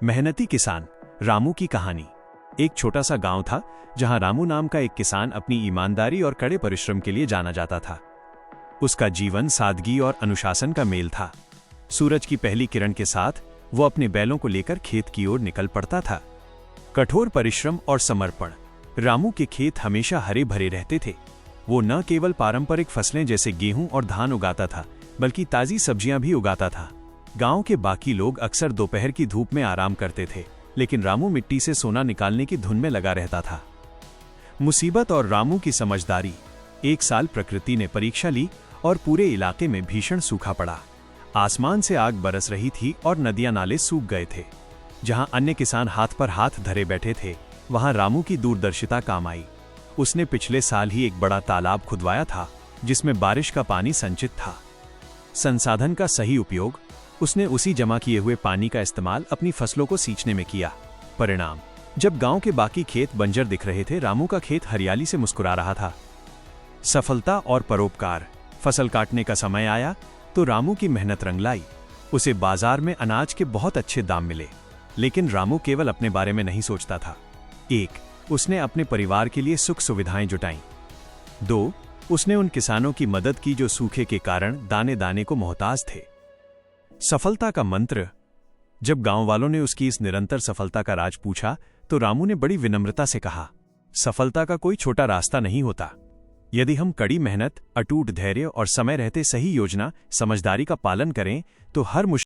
मेहनती किसान रामू की कहानी। एक छोटा सा गांव था जहां रामू नाम का एक किसान अपनी ईमानदारी और कड़े परिश्रम के लिए जाना जाता था। उसका जीवन सादगी और अनुशासन का मेल था। सूरज की पहली किरण के साथ वो अपने बैलों को लेकर खेत की ओर निकल पड़ता था। कठोर परिश्रम और समर्पण। रामू के खेत हमेशा हरे भरे रहते थे। वो न केवल पारंपरिक फसलें जैसे गेहूं और धान उगाता था, बल्कि ताजी सब्जियां भी उगाता था। गांव के बाकी लोग अक्सर दोपहर की धूप में आराम करते थे, लेकिन रामू मिट्टी से सोना निकालने की धुन में लगा रहता था। मुसीबत और रामू की समझदारी। एक साल प्रकृति ने परीक्षा ली और पूरे इलाके में भीषण सूखा पड़ा। आसमान से आग बरस रही थी और नदियां नाले सूख गए थे। जहां अन्य किसान हाथ पर हाथ धरे बैठे थे, वहां रामू की दूरदर्शिता काम आई। उसने पिछले साल ही एक बड़ा तालाब खुदवाया था, जिसमें बारिश का पानी संचित था। संसाधन का सही उपयोग। उसने उसी जमा किए हुए पानी का इस्तेमाल अपनी फसलों को सींचने में किया। परिणाम, जब गांव के बाकी खेत बंजर दिख रहे थे, रामू का खेत हरियाली से मुस्कुरा रहा था। सफलता और परोपकार। फसल काटने का समय आया तो रामू की मेहनत रंग लाई। उसे बाजार में अनाज के बहुत अच्छे दाम मिले। लेकिन रामू केवल अपने बारे में नहीं सोचता था। 1. उसने अपने परिवार के लिए सुख सुविधाएं जुटाईं। 2. उसने उन किसानों की मदद की जो सूखे के कारण दाने दाने को मोहताज थे। सफलता का मंत्र। जब गांव वालों ने उसकी इस निरंतर सफलता का राज पूछा, तो रामू ने बड़ी विनम्रता से कहा, सफलता का कोई छोटा रास्ता नहीं होता। यदि हम कड़ी मेहनत, अटूट धैर्य और समय रहते सही योजना, समझदारी का पालन करें, तो हर मुश्किल